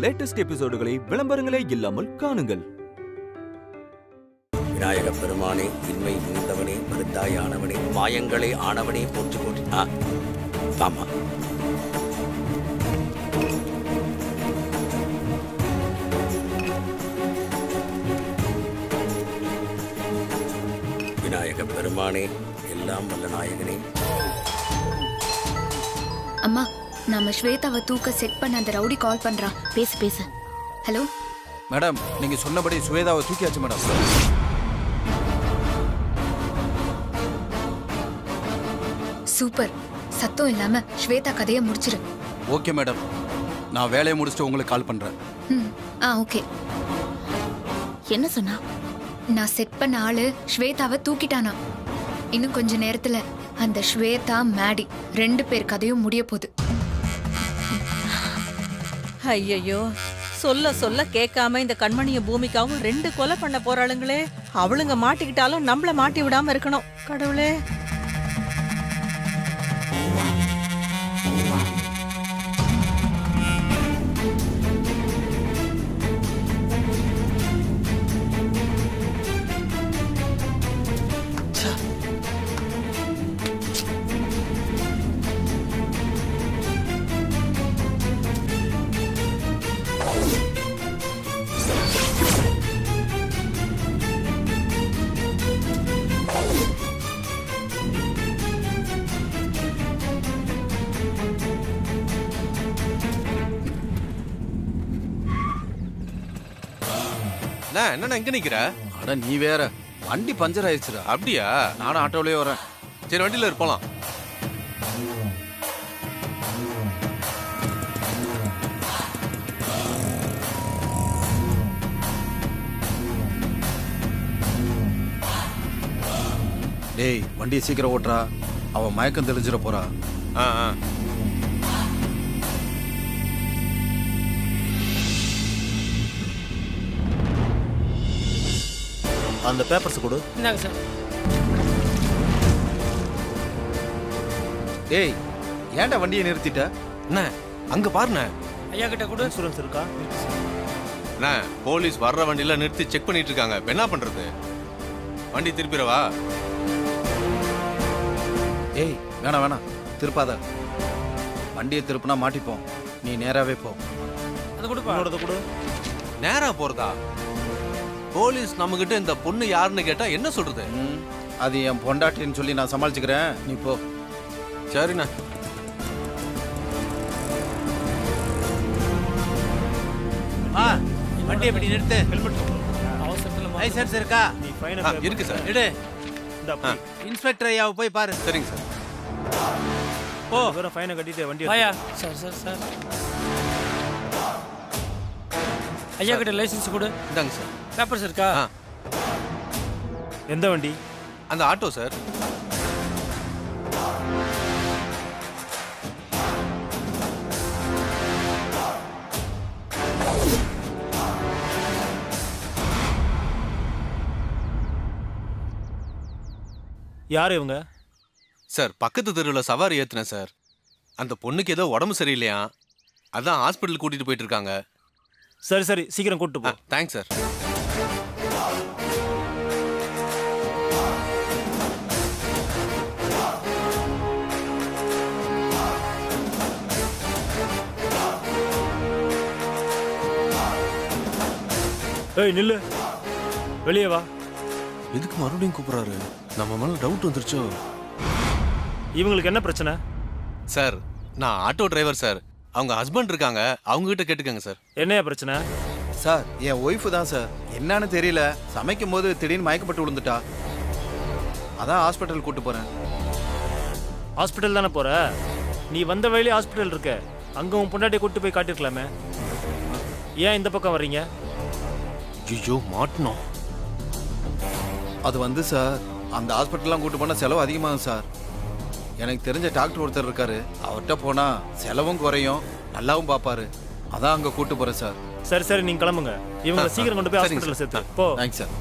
Latest எபிசோடுகளை விளம்பரங்களே இல்லாமல் காணுங்கள். விநாயக பெருமானே, இன்மை நீந்தவனே, மருந்தாயானவனே, மாயங்களே ஆனவனே போற்றி போற்றி. ஆமா, விநாயக பெருமானே, எல்லாம் வல்ல நாயகனே. அம்மா, நாம ஸ்வேதாவை தூக்க செட் பண்ண அந்த ரவுடி கால் பண்றான். பேசு. ஹலோ மேடம், நீங்க சொன்னபடி ஸ்வேதாவை தூக்கியாச்சு மேடம். சூப்பர். சத்தம் இல்லாம ஸ்வேதா கதையை முடிச்சிரு. ஓகே மேடம், நான் வேலையை முடிச்சுட்டு உங்களுக்கு கால் பண்றேன். ஓகே. என்ன சொன்னா? நான் செட் பண்ண ஆளு ஸ்வேதாவை தூக்கிட்டானா. இன்னும் கொஞ்ச நேரத்துல அந்த ஸ்வேதா மேடி 2 பேர் கதையும் முடிய போகுது. ஐயோ, சொல்ல சொல்ல கேட்காம இந்த கண்மணிய பூமிக்காவும் 2 கொலை பண்ண போறாளுங்களே. அவளுங்க மாட்டிக்கிட்டாலும் நம்மள மாட்டி விடாம இருக்கணும். கடவுளே. என்ன எங்க நிக்கிற? அட நீ வேற, வண்டி பஞ்சர் ஆயிடுச்சுடா. அப்படியா? நானும் ஆட்டோலயே வரேன். சரி, வண்டியில இருப்பலாம். டேய், வண்டியை சீக்கிரம் ஓட்டுறா, அவன் மயக்கம் தெளிஞ்சிட போறா. அந்த பேப்பர்ஸ் கொடு. இந்தாங்க சார். டேய், ஏன்டா வண்டியை நிறுத்திட்ட? என்ன அங்க பாருண்ணே. ஐயா கிட்ட கூட இன்சூரன்ஸ் இருக்கா? என்ன போலீஸ் வர்ற வண்டியில நிறுத்தி செக் பண்ணிட்டு இருக்காங்க. என்ன பண்றது? வண்டி திருப்பிடவா? ஏய், வேணாம் திருப்பாத. வண்டியை திருப்பினா மாட்டிப்போம். நீ நேராவே போ. அது கூட நேரா போறதா? போலீஸ் நம்ம கிட்ட இந்த பொண்ணு யாருன்னு கேட்டா என்ன சொல்றது? அது என் பொண்டாட்டின்னு சொல்லி நான் சமாளிச்சுக்கிறேன், நீ போ. சரிண்ணா. வண்டி எப்படி நிறுத்து. ஹெல்மெட் அவசரத்துல லைசன்ஸ் இருக்கா? நீ ஃபைன் இருக்கு சார். எடு. இன்ஸ்பெக்டர் ஐயாவை போய் பாரு. சரிங்க சார். ஓ, வேற ஃபைனை கட்டிட்டு வண்டி ஐயா. சார் ஐயா கிட்ட லைசன்ஸ் கொடு. இந்தாங்க சார். பேப்பர்ஸ் இருக்கா? எந்த வண்டி? அந்த ஆட்டோ சார். யாரு இவங்க? சார், பக்கத்து தெருவில் சவாரி ஏத்துனேன் சார். அந்த பொண்ணுக்கு ஏதோ உடம்பு சரியில்லையா, அதான் ஹாஸ்பிட்டல் கூட்டிட்டு போயிட்டு இருக்காங்க. சரி, சீக்கிரம் கூட்டிட்டு போ. Thanks sir. ஏய், நில்லு, வெளியே வா. எதுக்கு மறுபடியும் கூப்பிடுறாரு? நம்ம மேல டவுட் வந்துருச்சோ? இவங்களுக்கு என்ன பிரச்சனை? சார், நான் ஆட்டோ டிரைவர் சார். அவங்க ஹஸ்பண்ட் இருக்காங்க, அவங்க கிட்ட கேட்டுக்கங்க சார். என்னையா பிரச்சனை? சார், என் ஒய்ஃபு தான் சார். என்னன்னு தெரியல, சமைக்கும் போது திடீர்னு மயக்கப்பட்டு விழுந்துட்டா. அதான் ஹாஸ்பிட்டல் கூட்டு போறேன். ஹாஸ்பிட்டல் தானே போற? நீ வந்த வழியிலே ஹாஸ்பிட்டல் இருக்க. அங்க உன் பொண்டாட்டியை கூட்டு போய் காட்டிருக்கலாமே. ஏன் இந்த பக்கம் வர்றீங்க? ஐயோ, மாட்டணும். அது வந்து சார், அந்த ஹாஸ்பிட்டல்லாம் கூட்டு போனால் செலவு அதிகமாகும் சார். எனக்கு தெரிஞ்ச டாக்டர் ஒருத்தர் இருக்காரு, அவர்கிட்ட போனா செலவும் குறையும், நல்லாவும் பார்ப்பாரு. அதான் அங்கே கூட்டு போறேன் சார். சரி, நீங்க கிளம்புங்க. இவங்க சீக்கிரம் கொண்டு போய் ஹாஸ்பிட்டல்ல சேர்த்து போ. Thanks sir.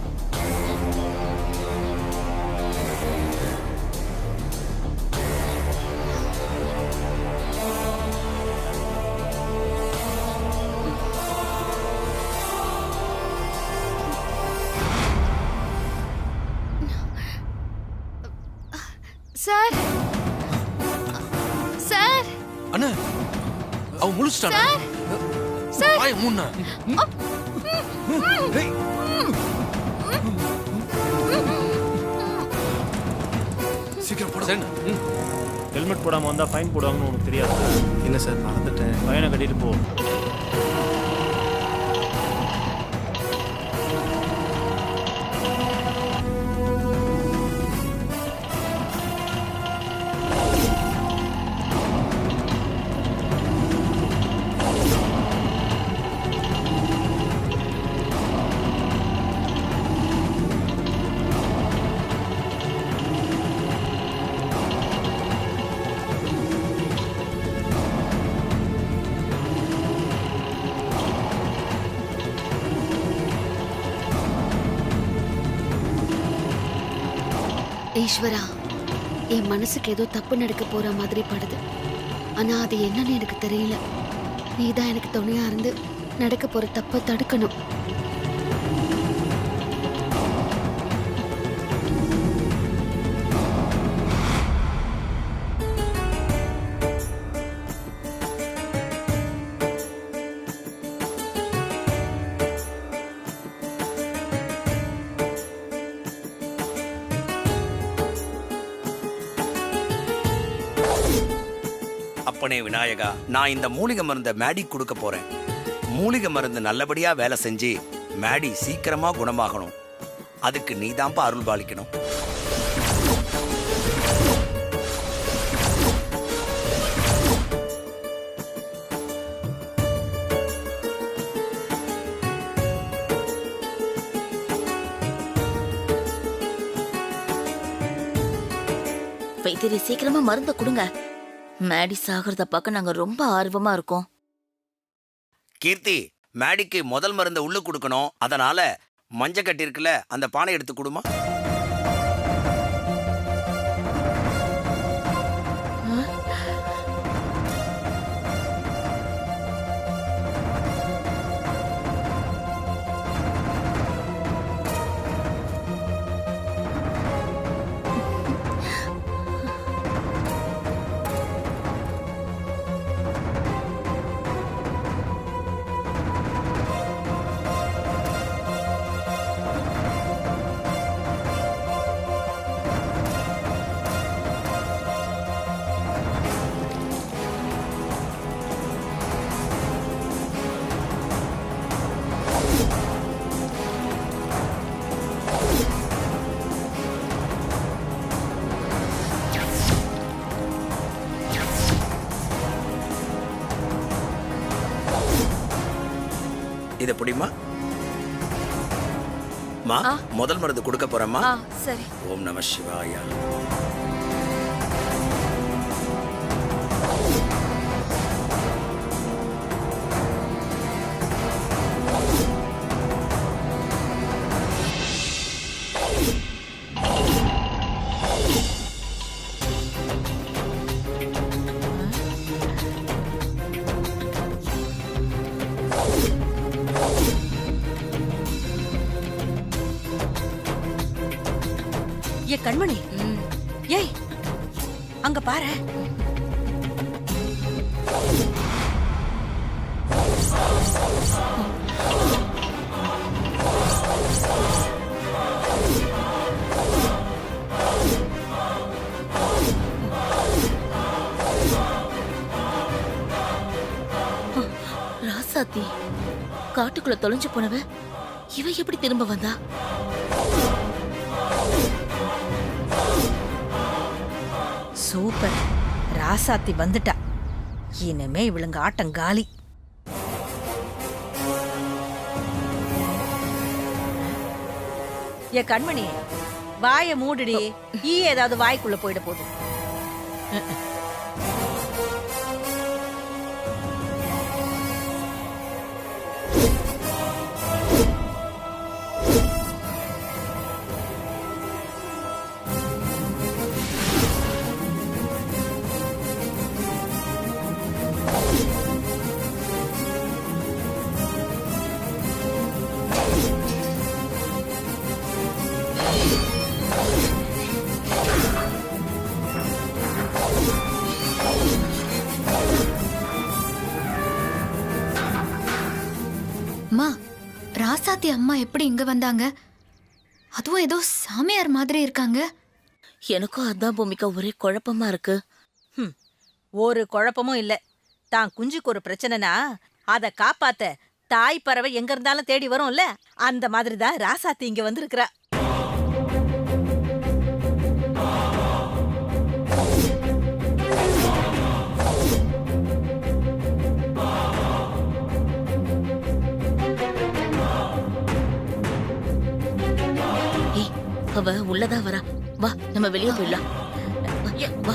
புடிச்சிட்டானா வாய் மூணு சீக்கிரம் போட. சரி ஹெல்மெட் போடாம வந்தா ஃபைன் போடுவாங்கன்னு உனக்கு தெரியாது. இல்ல சார் மறந்துட்டேன். ஃபைனை கட்டிட்டு போ. ஈஸ்வரா, என் மனசுக்கு ஏதோ தப்பு நடக்க போற மாதிரி படுது. ஆனா அது என்னன்னு எனக்கு தெரியல. நீதான் எனக்கு துணையா இருந்து நடக்க போற தப்பை தடுக்கணும். அப்பனே விநாயகா, நான் இந்த மூலிகை மருந்தை மேடி கொடுக்க போறேன். மூலிகை மருந்து நல்லபடியா வேலை செஞ்சு மேடி சீக்கிரமா குணமாகணும். அதுக்கு நீதான்ப்பா அருள் பாலிக்கணும். வைத்தியரை சீக்கிரமா மருந்த கொடுங்க. மேடி சாகிறத பார்க்க நாங்க ரொம்ப ஆர்வமா இருக்கோம். கீர்த்தி, மேடிக்கு முதல் மருந்தை உள்ள கொடுக்கணும். அதனால மஞ்சள் கட்டி இருக்குல்ல, அந்த பானை எடுத்து கொடுமா. இத புடிமா. மா, முதல் மருந்து கொடுக்க போறேம்மா. சரி. ஓம் நம சிவாயா. ஏ கண்மணி, ஏய் அங்க பாரு. ராசாத்தி காட்டுக்குள்ள தொலைஞ்சு போனவ இவ எப்படி திரும்ப வந்தா? சூப்பர், ராசாத்தி வந்துட்டா. இனிமே இவளுங்க ஆட்டம் காலி. ஏ கண்மணி, வாய மூடுடி. ஈ ஏதாவது வாய்க்குள்ள போயிட போகுது. அம்மா, ராசாத்தி அம்மா எப்படி இங்க வந்தாங்க? அதுவும் ஏதோ சாமியார் மாதிரி இருக்காங்க. எனக்கும் அதான் பூமிகா ஒரே குழப்பமா இருக்கு. ஒரு குழப்பமும் இல்ல. தான் குஞ்சுக்கு ஒரு பிரச்சனைனா அதை காப்பாத்த தாய் பறவை எங்க இருந்தாலும் தேடி வரும்ல, அந்த மாதிரி தான் ராசாத்தி இங்க வந்திருக்கிறா. அவ உள்ளதா வரா. வா நம்ம வெளியே போயிடலாம். வா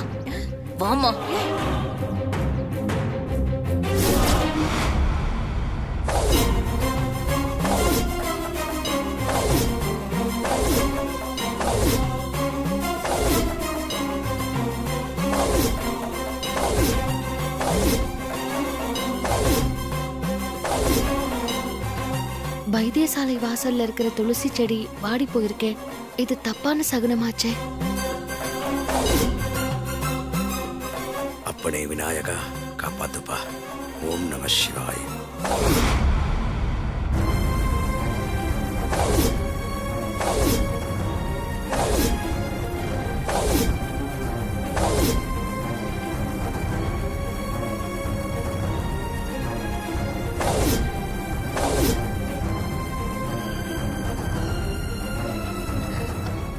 வாமா. வைத்தியசாலை வாசல்ல இருக்கிற துளசி செடி வாடி போயிருக்கே. இது தப்பான சகுனமாச்சே. அப்பனே விநாயகா காப்பாத்துப்பா. ஓம் நம சிவாய்.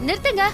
நிறுத்துங்க.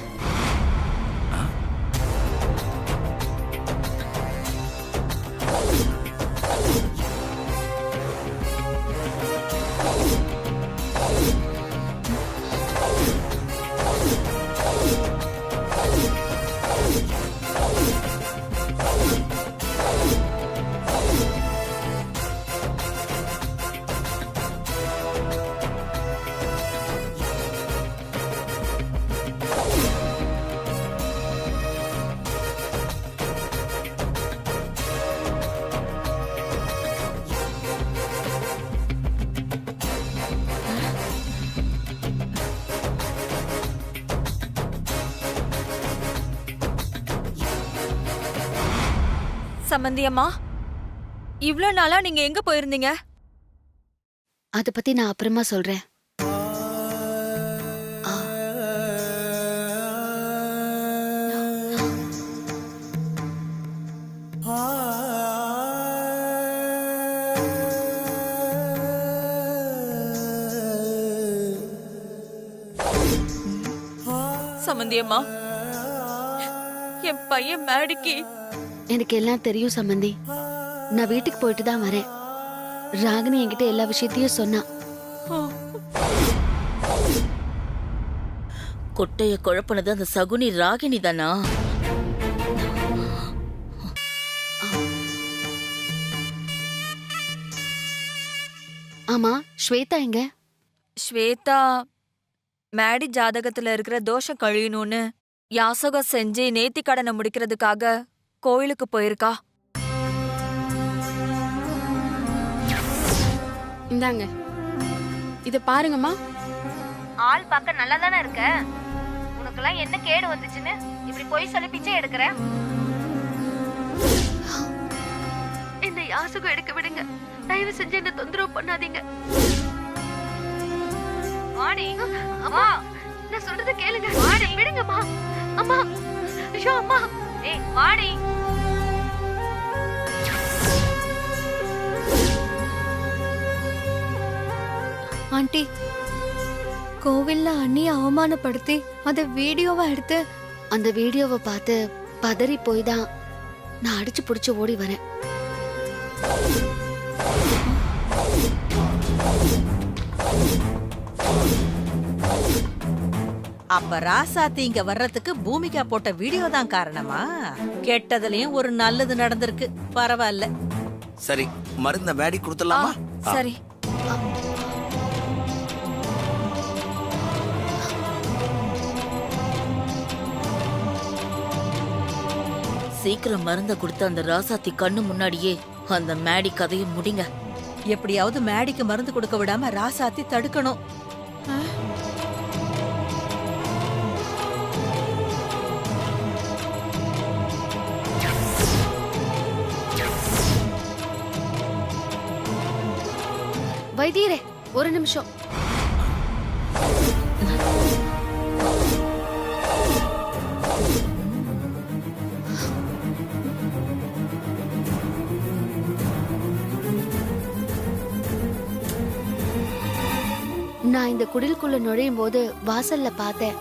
சம்பந்தி அம்மா, இவ்ளோ நாளா நீங்க எங்க போயிருந்தீங்க? அத பத்தி நான் அப்புறமா சொல்றேன். சம்பந்தி அம்மா, என் பையன் மேடிக்கு. எனக்கு எல்லாம் தெரியும் சம்பந்தி. நான் வீட்டுக்கு போயிட்டு தான் வரேன். ராகினி என்கிட்ட எல்லா விஷயத்தையும் சொன்னா. கொட்டைய குழப்பினது அந்த சகுனி ராகினி தானா? ஆமா, ஸ்வேதா எங்க? ஸ்வேதா மேடி ஜாதகத்துல இருக்கிற தோஷம் கழியணும்னு யாசகம் செஞ்சு நேத்தி கடனை முடிக்கிறதுக்காக கோயிலுக்கு போயிருக்கா. இந்தாங்க, இத பாருங்கம்மா. ஆள் பார்க்க நல்லா தானே இருக்க. உனக்கெல்லாம் என்ன கேடு வந்துச்சுன்னு இப்படி போய் சொல்லி பிச்சை எடுக்கிற? இந்த யாசகம் எடுக்க விடுங்க. தயவு செஞ்சு என்ன தொந்தரவு பண்ணாதீங்க. வாடி அம்மா, நான் சொல்றத கேளுங்க. வாடி விடுங்கம்மா. அம்மா, ஐயோ அம்மா. ஏய் வாடி. ஆண்டி, கோவில்ல அண்ணிய அவமானப்படுத்தி அத வீடியோவா எடுத்து. அந்த வீடியோவை பார்த்து பதறி போய் தான் நான் அடிச்சு புடிச்சு ஓடி வரேன். அப்ப ராசாத்தி இங்க வர்றதுக்கு பூமிகா போட்ட வீடியோ தான் காரணமா? கெட்டதுலயும் ஒரு நல்லது நடந்திருக்கு. பரவாயில்ல. சரி, மருந்த மேடி கொடுத்துடலாமா? சரி. சீக்கிரம் மருந்த கொடுத்து அந்த ராசாத்தி கண்ணு முன்னாடியே அந்த மேடி கதையை முடிங்க. எப்படியாவது மேடிக்கு மருந்து கொடுக்க விடாம ராசாத்தி தடுக்கணும். வைத்தியரே, ஒரு நிமிஷம். நான் இந்த குடிலுக்குள்ள நுழையும் போது வாசல்ல பார்த்தேன்,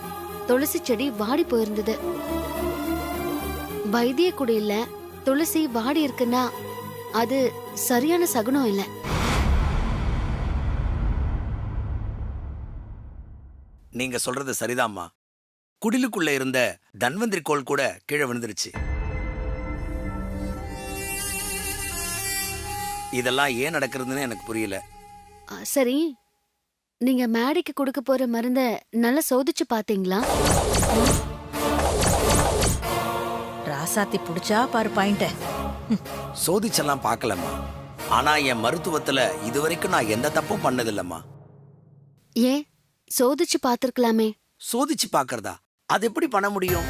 துளசி செடி வாடி போயிருந்தது. வைத்திய குடியில துளசி வாடி இருக்குன்னா அது சரியான சகுனம் இல்ல. நீங்க சொல்றது சரிதாம்மா. குடிலுக்குள்ள இருந்த தன்வந்திரி கோல் கூட கீழே விழுந்துருச்சு. இதெல்லாம் ஏன் நடக்கிறதுன்னு எனக்கு புரியல. சரி, நீங்க மேடைக்கு கொடுக்க போற மருந்த நல்லா சோதிச்சு பாத்தீங்களா? ராசாத்தி புடிச்சா பாரு பாயிண்ட. சோதிச்செல்லாம் பார்க்கலம்மா. ஆனா என் மருத்துவத்துல இதுவரைக்கும் நான் எந்த தப்பும் பண்ணதில்லம்மா. ஏன் சோதிச்சு பாத்திருக்கலாமே? சோதிச்சு பார்க்கறதா? அது எப்படி பண்ண முடியும்?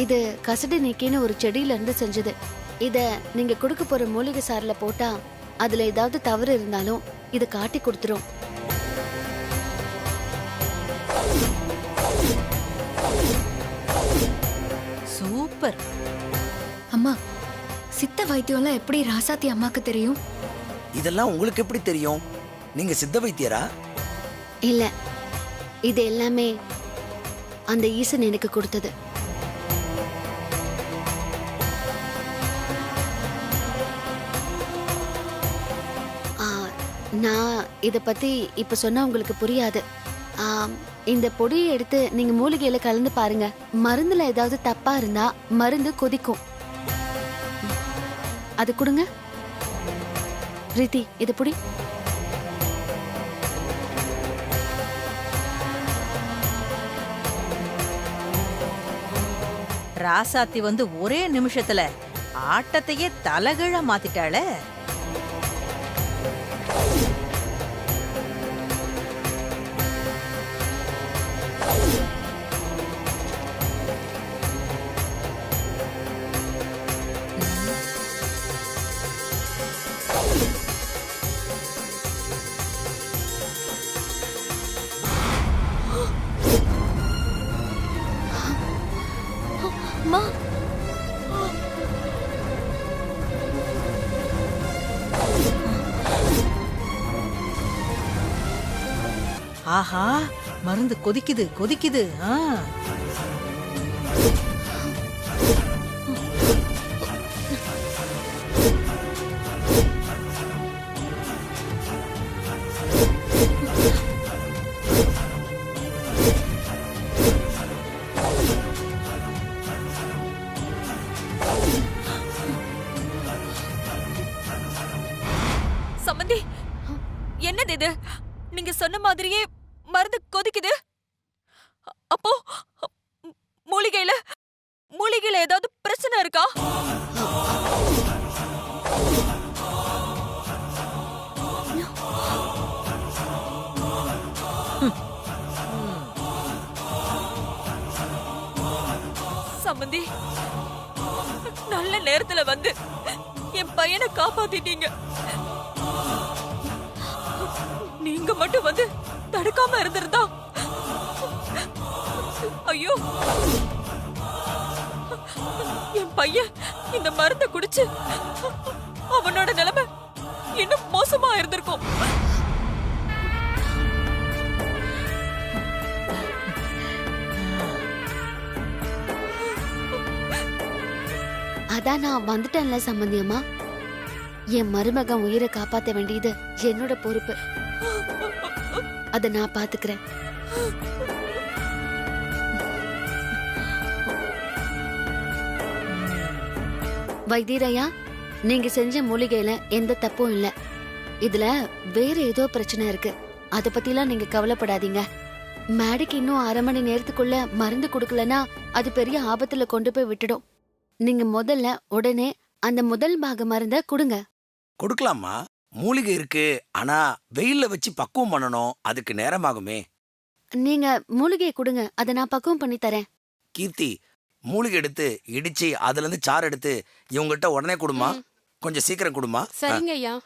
இது கசடு நீக்கின்னு ஒரு செடியில இருந்து செஞ்சது. இத நீங்க கொடுக்க போற மூலிகை சாறுல போட்டா அதுல ஏதாவது தவறு இருந்தாலும் இது காட்டி கொடுத்துரும். சூப்பர். அம்மா, சித்த வைத்தியம்லாம் எப்படி ராசாத்தி அம்மாக்கு தெரியும்? இதெல்லாம் உங்களுக்கு எப்படி தெரியும்? நீங்க சித்த வைத்தியரா? இல்ல, இது எல்லாமே அந்த ஈசன் எனக்கு கொடுத்தது. நான் இத பத்தி இப்ப சொன்னா உங்களுக்கு புரியாது. இந்த பொடியை எடுத்து நீங்க மூலிகையில கலந்து பாருங்க. மருந்துல ஏதாவது தப்பா இருந்தா மருந்து கொதிக்கும். அது கொடுங்க. ரீதி, இது புடி. ராசாத்தி வந்து ஒரே நிமிஷத்துல ஆட்டத்தையே தலகீழா மாத்திட்டாளே. ஆஹா, மருந்து கொதிக்குது கொதிக்குது. சம்பந்தி, என்னது இது? நீங்க சொன்ன மாதிரியே மருந்து கொதிக்குது. அப்போ மூலிகையில ஏதாவது பிரச்சனை இருக்கா? சம்பந்தி, நல்ல நேரத்துல வந்து என் பையனை காப்பாத்திட்டீங்க. நீங்க மட்டும் வந்து தடுக்காம இருந்திருந்தா, ஐயோ, என் பையன் இந்த மருந்தை குடிச்சு அவனோட நிலைமை இன்னும் மோசமா இருந்திருக்கும். அதான் நான் வந்துட்டேன்ல சம்பந்தியம்மா. என் மருமகன் உயிரை காப்பாத்த வேண்டியது என்னோட பொறுப்பு. அத நான் பாத்துக்கிறேன். வைத்தியரையா, நீங்க செஞ்ச மூலிகையில எந்த தப்பும் இல்ல. இதுல வேற ஏதோ பிரச்சனை இருக்கு. அத பத்திலாம் நீங்க கவலைப்படாதீங்க. மேடைக்கு இன்னும் 1/2 மணி நேரத்துக்குள்ள மருந்து கொடுக்கலனா அது பெரிய ஆபத்துல கொண்டு போய் விட்டுடும். நீங்க முதல்ல உடனே அந்த முதல் பாக மருந்த கொடுங்க. கொடுக்கலாமா? மூலிகை இருக்கு, ஆனா வெயில்ல வச்சு பக்குவம் பண்ணணும். அதுக்கு நேரமாகுமே. நீங்க மூலிகையை கொடுங்க, அதை நான் பக்குவம் பண்ணி தரேன். கீர்த்தி, மூலிகை எடுத்து இடிச்சு அதுல இருந்து சாறு எடுத்து இவங்ககிட்ட உடனே கொடுமா. கொஞ்சம் சீக்கிரம் கொடுமா. சரிங்க ஐயா.